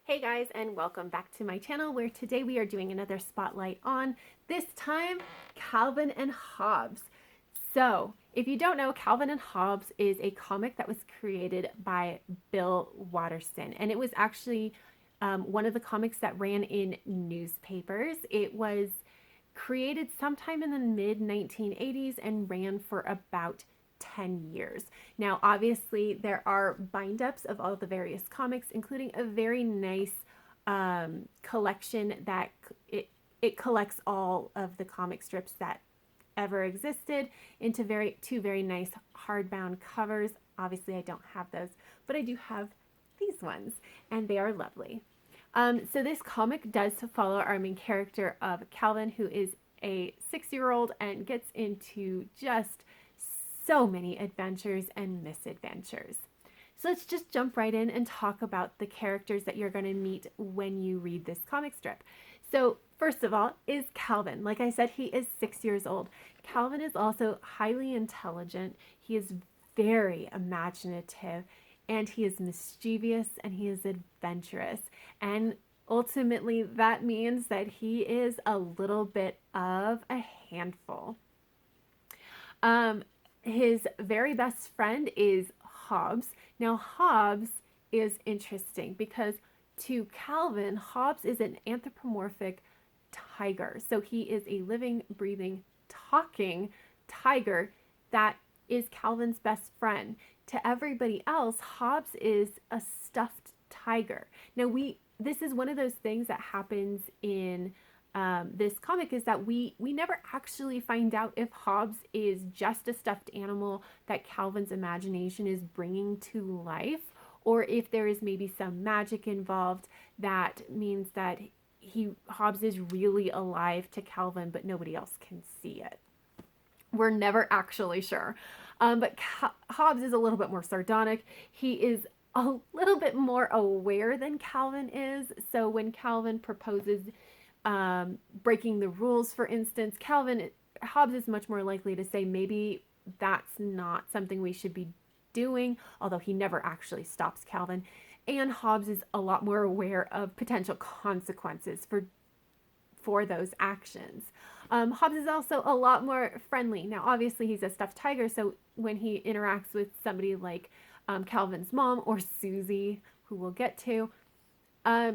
Hey guys, and welcome back to my channel where today we are doing another spotlight on, this time, Calvin and Hobbes. So, if you don't know, Calvin and Hobbes is a comic that was created by Bill Watterson, and it was actually one of the comics that ran in newspapers. It was created sometime in the mid 1980s and ran for about 10 years. Now, obviously, there are bind ups of all the various comics, including a very nice collection that it collects all of the comic strips that ever existed into two very nice hardbound covers. Obviously, I don't have those, but I do have these ones, and they are lovely. So this comic does follow our main character of Calvin, who is a 6-year-old and gets into just so many adventures and misadventures. So let's just jump right in and talk about the characters that you're going to meet when you read this comic strip. So first of all is Calvin. Like I said, he is 6 years old. Calvin is also highly intelligent. He is very imaginative, and he is mischievous, and he is adventurous. And ultimately, that means that he is a little bit of a handful. His very best friend is Hobbes. Now, Hobbes is interesting because to Calvin, Hobbes is an anthropomorphic tiger. So he is a living, breathing, talking tiger that is Calvin's best friend. To everybody else, Hobbes is a stuffed tiger. Now, this is one of those things that happens in this comic, is that we never actually find out if Hobbes is just a stuffed animal that Calvin's imagination is bringing to life, or if there is maybe some magic involved that means that Hobbes is really alive to Calvin, but nobody else can see it. We're never actually sure. But Hobbes is a little bit more sardonic. He is a little bit more aware than Calvin is. So when Calvin proposes breaking the rules, for instance, Hobbes is much more likely to say maybe that's not something we should be doing, although he never actually stops Calvin. And Hobbes is a lot more aware of potential consequences for those actions. Hobbes is also a lot more friendly. Now, obviously, he's a stuffed tiger, so when he interacts with somebody like Calvin's mom or Susie, who we'll get to,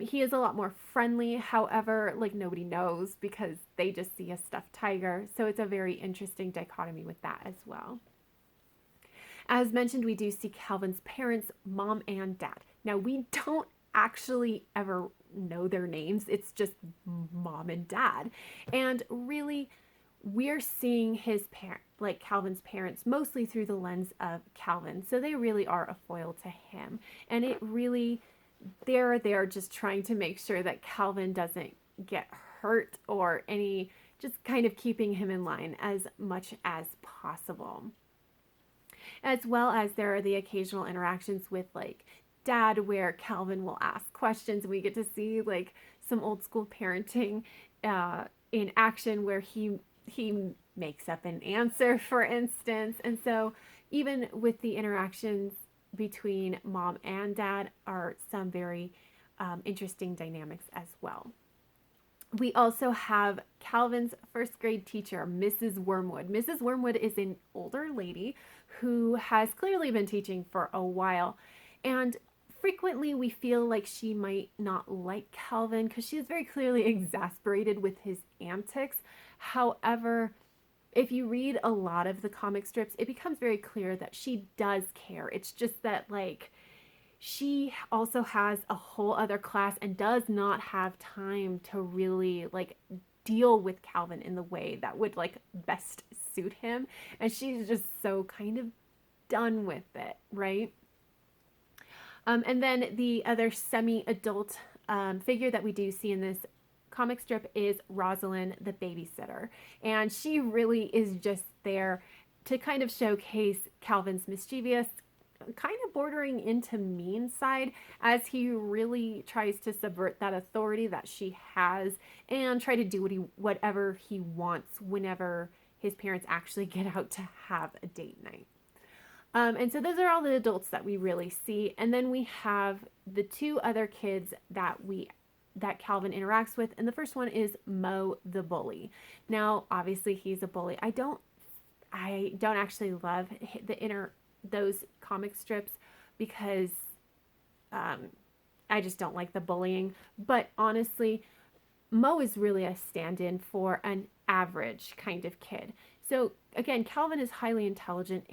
he is a lot more friendly. However, like, nobody knows because they just see a stuffed tiger. So it's a very interesting dichotomy with that as well. As mentioned, we do see Calvin's parents, mom and dad. Now, we don't actually ever know their names. It's just mom and dad. And really, we're seeing Calvin's parents mostly through the lens of Calvin. So they really are a foil to him. And they're just trying to make sure that Calvin doesn't get hurt or just kind of keeping him in line as much as possible. As well as there are the occasional interactions with dad, where Calvin will ask questions. We get to see some old school parenting in action, where he makes up an answer, for instance. And so even with the interactions between mom and dad are some very interesting dynamics as well. We also have Calvin's first grade teacher, Mrs. Wormwood. Mrs. Wormwood is an older lady who has clearly been teaching for a while. And frequently we feel like she might not like Calvin because she is very clearly exasperated with his antics. However, if you read a lot of the comic strips, it becomes very clear that she does care. It's just that she also has a whole other class and does not have time to really deal with Calvin in the way that would best suit him. And she's just so kind of done with it, right? And then the other semi-adult figure that we do see in this comic strip is Rosalind, the babysitter. And she really is just there to kind of showcase Calvin's mischievous, kind of bordering into mean side, as he really tries to subvert that authority that she has and try to do whatever he wants whenever his parents actually get out to have a date night. And so those are all the adults that we really see. And then we have the two other kids that Calvin interacts with. And the first one is Mo the bully. Now, obviously he's a bully. I don't actually love those comic strips because I just don't like the bullying. But honestly, Mo is really a stand-in for an average kind of kid. So again, Calvin is highly intelligent,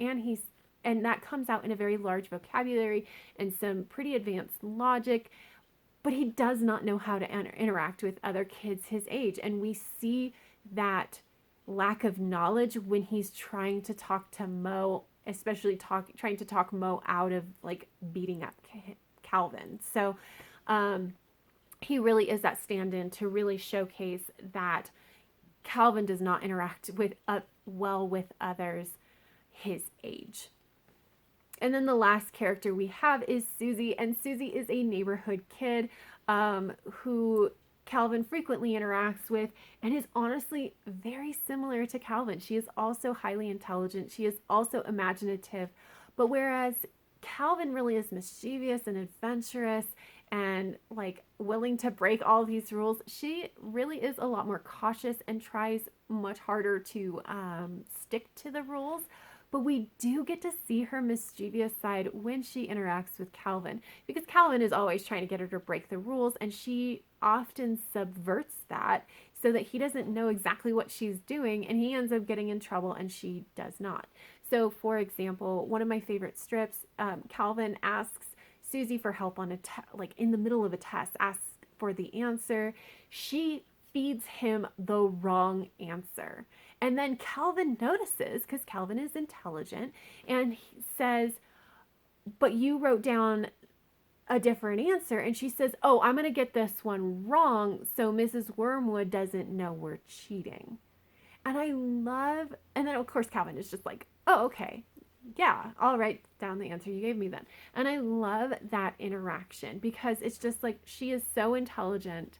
and that comes out in a very large vocabulary and some pretty advanced logic, but he does not know how to interact with other kids his age. And we see that lack of knowledge when he's trying to talk to Mo, especially trying to talk Mo out of like beating up Calvin. So he really is that stand-in to really showcase that Calvin does not interact well with others his age. And then the last character we have is Susie, and Susie is a neighborhood kid who Calvin frequently interacts with and is honestly very similar to Calvin. She is also highly intelligent. She is also imaginative. But whereas Calvin really is mischievous and adventurous and like willing to break all these rules, she really is a lot more cautious and tries much harder to stick to the rules. But we do get to see her mischievous side when she interacts with Calvin, because Calvin is always trying to get her to break the rules, and she often subverts that so that he doesn't know exactly what she's doing, and he ends up getting in trouble and she does not. So for example, one of my favorite strips, Calvin asks Susie for help on like in the middle of a test, asks for the answer. She feeds him the wrong answer. And then Calvin notices, because Calvin is intelligent, and he says, but you wrote down a different answer. And she says, oh, I'm going to get this one wrong so Mrs. Wormwood doesn't know we're cheating. And then of course Calvin is just like, oh, okay. Yeah, I'll write down the answer you gave me then. And I love that interaction because it's just like she is so intelligent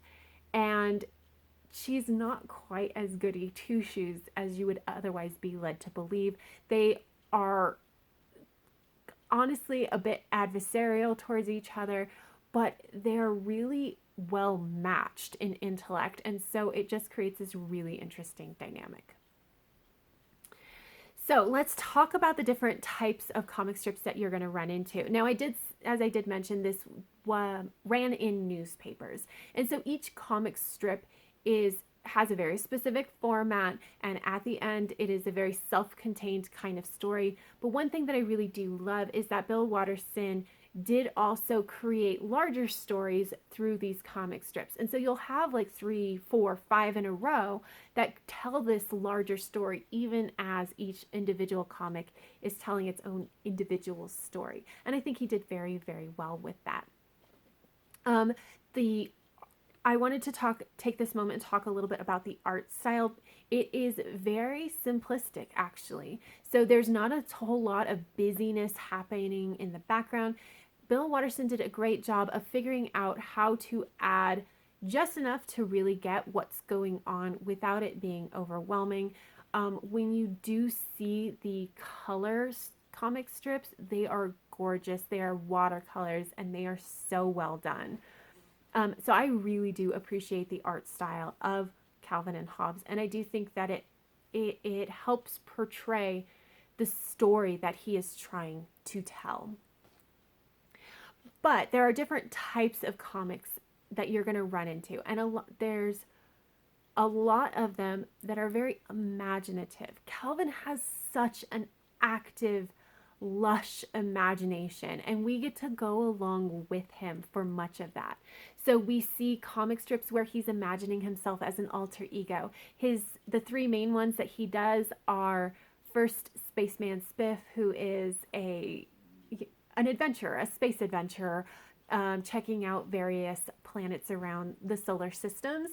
and she's not quite as goody two shoes as you would otherwise be led to believe. They are honestly a bit adversarial towards each other, but they're really well matched in intellect. And so it just creates this really interesting dynamic. So let's talk about the different types of comic strips that you're going to run into. Now, as I did mention, this ran in newspapers. And so each comic strip has a very specific format, and at the end it is a very self-contained kind of story. But one thing that I really do love is that Bill Watterson did also create larger stories through these comic strips. And so you'll have like 3, 4, 5 in a row that tell this larger story, even as each individual comic is telling its own individual story. And I think he did very, very well with that. I wanted to take this moment and talk a little bit about the art style. It is very simplistic, actually. So there's not a whole lot of busyness happening in the background. Bill Watterson did a great job of figuring out how to add just enough to really get what's going on without it being overwhelming. When you do see the colors comic strips, they are gorgeous. They are watercolors and they are so well done. So I really do appreciate the art style of Calvin and Hobbes, and I do think that it helps portray the story that he is trying to tell. But there are different types of comics that you're going to run into, and there's a lot of them that are very imaginative. Calvin has such an active, lush imagination, and we get to go along with him for much of that. So we see comic strips where he's imagining himself as an alter ego. The 3 main ones that he does are first Spaceman Spiff, who is an adventurer, a space adventurer, checking out various planets around the solar systems.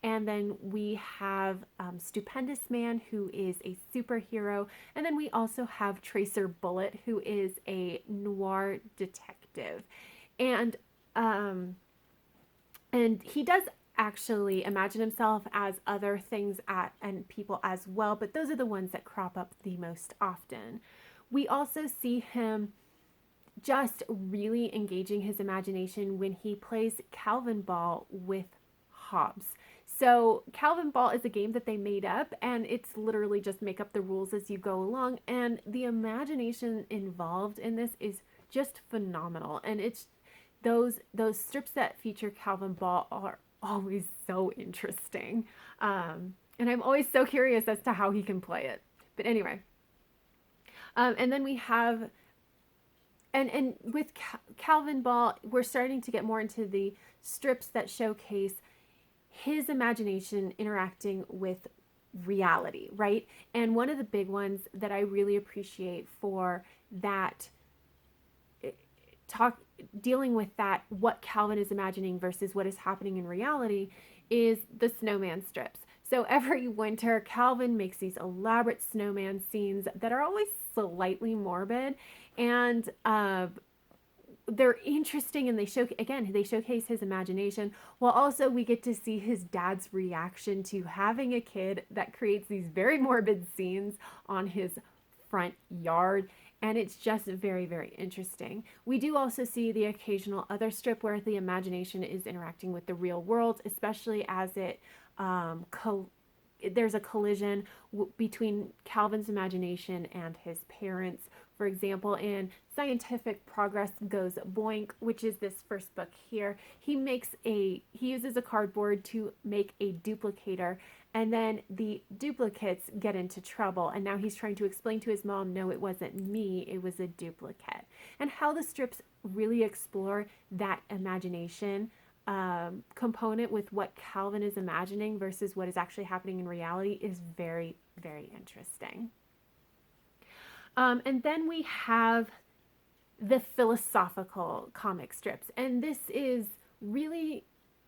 And then we have Stupendous Man, who is a superhero. And then we also have Tracer Bullet, who is a noir detective. And he does actually imagine himself as other things and people as well, but those are the ones that crop up the most often. We also see him just really engaging his imagination when he plays Calvin Ball with Hobbes. So, Calvin Ball is a game that they made up, and it's literally just make up the rules as you go along. And the imagination involved in this is just phenomenal. And it's those strips that feature Calvin Ball are always so interesting. And I'm always so curious as to how he can play it. But anyway, and then we have and with Calvin Ball, we're starting to get more into the strips that showcase his imagination interacting with reality, right? And one of the big ones that I really appreciate for that talk dealing with that, what Calvin is imagining versus what is happening in reality, is the snowman strips. So every winter, Calvin makes these elaborate snowman scenes that are always slightly morbid, and they're interesting, and they showcase his imagination, while also we get to see his dad's reaction to having a kid that creates these very morbid scenes on his front yard. And it's just very, very interesting. We do also see the occasional other strip where the imagination is interacting with the real world, especially as it there's a collision between Calvin's imagination and his parents. For example, in Scientific Progress Goes Boink, which is this first book here, he uses a cardboard to make a duplicator, and then the duplicates get into trouble. And now he's trying to explain to his mom, no, it wasn't me, it was a duplicate. And how the strips really explore that imagination component with what Calvin is imagining versus what is actually happening in reality is very, very interesting. And then we have the philosophical comic strips. And this is really,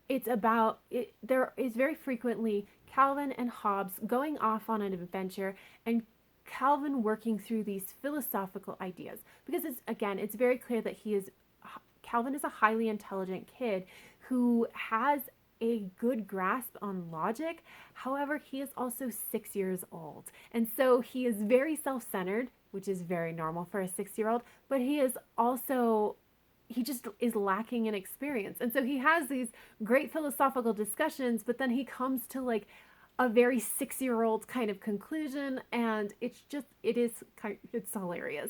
it's about, there is very frequently Calvin and Hobbes going off on an adventure, and Calvin working through these philosophical ideas. Because it's very clear that Calvin is a highly intelligent kid who has a good grasp on logic. However, he is also 6 years old. And so he is very self-centered, which is very normal for a 6-year-old, but he just is lacking in experience. And so he has these great philosophical discussions, but then he comes to like a very 6-year-old kind of conclusion, and it's hilarious.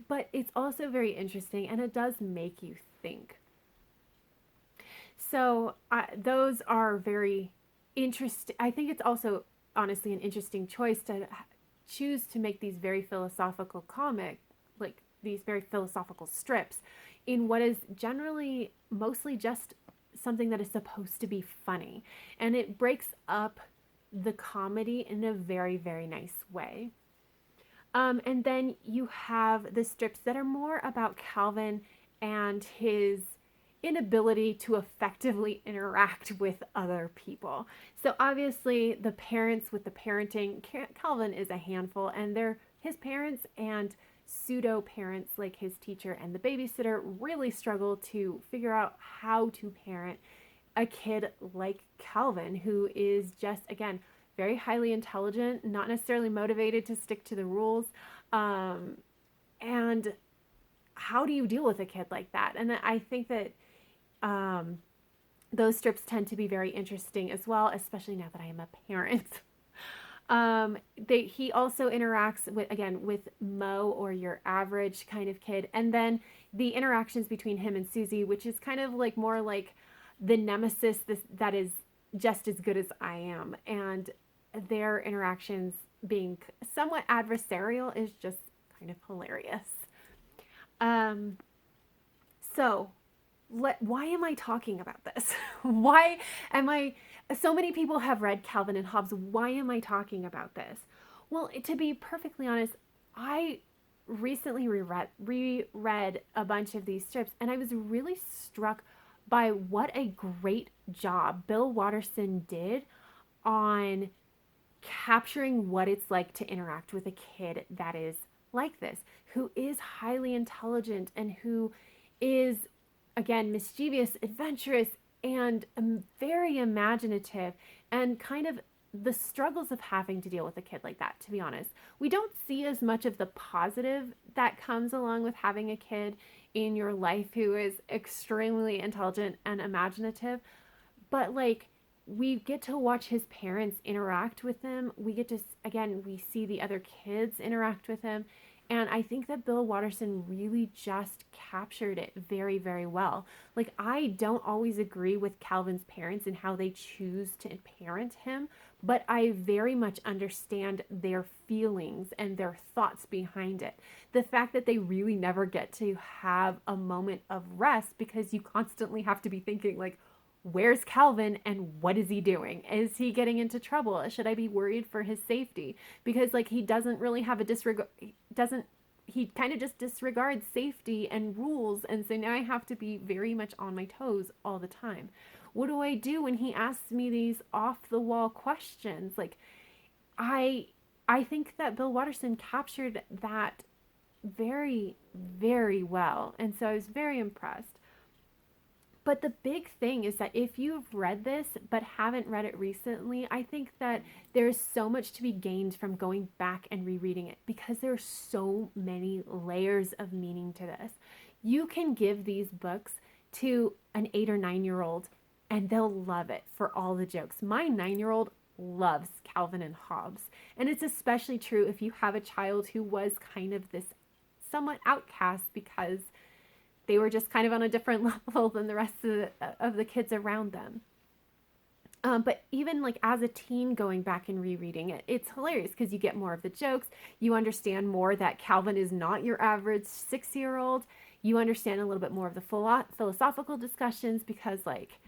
But it's also very interesting, and it does make you think. So those are very interesting. I think it's also honestly an interesting choice to choose to make these very philosophical like these very philosophical strips in what is generally mostly just something that is supposed to be funny. And it breaks up the comedy in a very, very nice way. And then you have the strips that are more about Calvin and his inability to effectively interact with other people. So obviously the parents with the parenting, Calvin is a handful, and his parents and pseudo parents like his teacher and the babysitter really struggle to figure out how to parent a kid like Calvin, who is just, again, very highly intelligent, not necessarily motivated to stick to the rules. And how do you deal with a kid like that? And I think that those strips tend to be very interesting as well, especially now that I am a parent. He also interacts with Mo, or your average kind of kid. And then the interactions between him and Susie, which is kind of like more like the nemesis that is just as good as I am. And their interactions being somewhat adversarial is just kind of hilarious. So why am I talking about this? So many people have read Calvin and Hobbes. Why am I talking about this? Well, to be perfectly honest, I recently reread a bunch of these strips, and I was really struck by what a great job Bill Watterson did on capturing what it's like to interact with a kid that is like this, who is highly intelligent and who is, again, mischievous, adventurous, and very imaginative, and kind of the struggles of having to deal with a kid like that, to be honest. We don't see as much of the positive that comes along with having a kid in your life who is extremely intelligent and imaginative, but like we get to watch his parents interact with him. We get to, again, we see the other kids interact with him. And I think that Bill Watterson really just captured it very, very well. Like, I don't always agree with Calvin's parents and how they choose to parent him, but I very much understand their feelings and their thoughts behind it. The fact that they really never get to have a moment of rest because you constantly have to be thinking, like, where's Calvin and what is he doing? Is he getting into trouble? Should I be worried for his safety? Because like he doesn't really have a disregard, he kind of just disregards safety and rules, and so now I have to be very much on my toes all the time. What do I do when he asks me these off the wall questions? Like I I think that Bill Watterson captured that very, very well, and so I was very impressed. But the big thing is that if you've read this but haven't read it recently, I think that there's so much to be gained from going back and rereading it because there's so many layers of meaning to this. You can give these books to an 8 or 9 year old and they'll love it for all the jokes. My 9 year old loves Calvin and Hobbes. And it's especially true if you have a child who was kind of this somewhat outcast because they were just kind of on a different level than the rest of the kids around them. But even like as a teen going back and rereading it, it's hilarious because you get more of the jokes. You understand more that Calvin is not your average 6-year-old. You understand a little bit more of the philosophical discussions because like,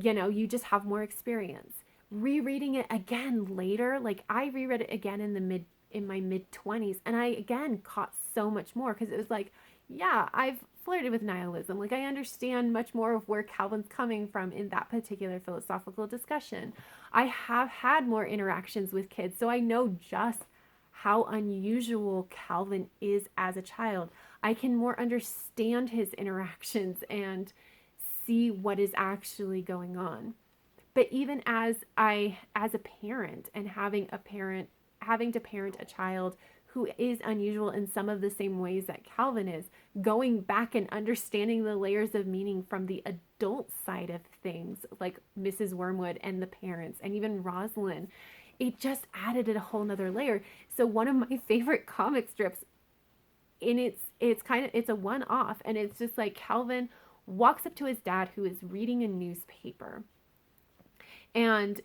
you know, you just have more experience. Rereading it again later, like I reread it again in my mid 20s and I again caught so much more because it was like, yeah, I've flirted with nihilism. Like I understand much more of where Calvin's coming from in that particular philosophical discussion. I have had more interactions with kids, so I know just how unusual Calvin is as a child. I can more understand his interactions and see what is actually going on. But even as a parent and having to parent a child who is unusual in some of the same ways that Calvin is, going back and understanding the layers of meaning from the adult side of things, like Mrs. Wormwood and the parents, and even Rosalind, it just added a whole nother layer. So one of my favorite comic strips, and it's a one-off, and it's just like Calvin walks up to his dad who is reading a newspaper, and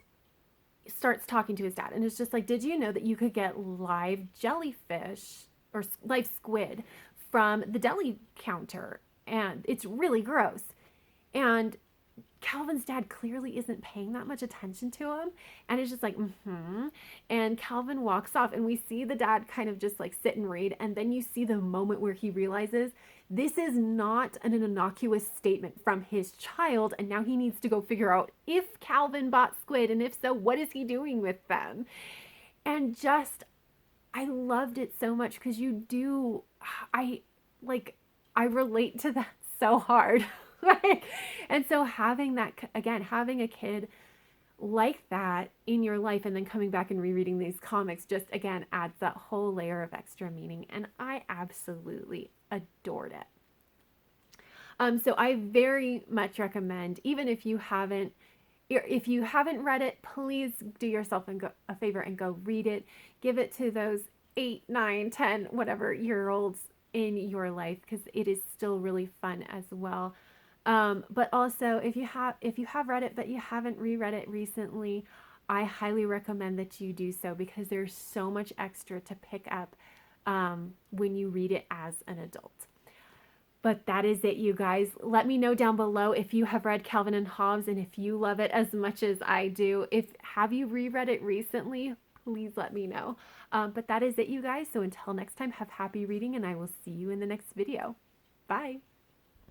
starts talking to his dad and it's just like, did you know that you could get live jellyfish or live squid from the deli counter? And it's really gross. And Calvin's dad clearly isn't paying that much attention to him and it's just like, and Calvin walks off and we see the dad kind of just like sit and read, and then you see the moment where he realizes this is not an innocuous statement from his child, and now he needs to go figure out if Calvin bought squid, and if so, what is he doing with them? And just, I loved it so much because I relate to that so hard. And so having that, again, having a kid like that in your life and then coming back and rereading these comics just, again, adds that whole layer of extra meaning. And I absolutely adored it. So I very much recommend, even if you haven't read it, please do yourself a favor and go read it. Give it to those 8, 9, 10, whatever year olds in your life because it is still really fun as well. But also, if you have read it but you haven't reread it recently, I highly recommend that you do so because there's so much extra to pick up when you read it as an adult. But that is it, you guys. Let me know down below if you have read Calvin and Hobbes and if you love it as much as I do. Have you reread it recently? Please let me know. But that is it, you guys. So until next time, have happy reading and I will see you in the next video. Bye.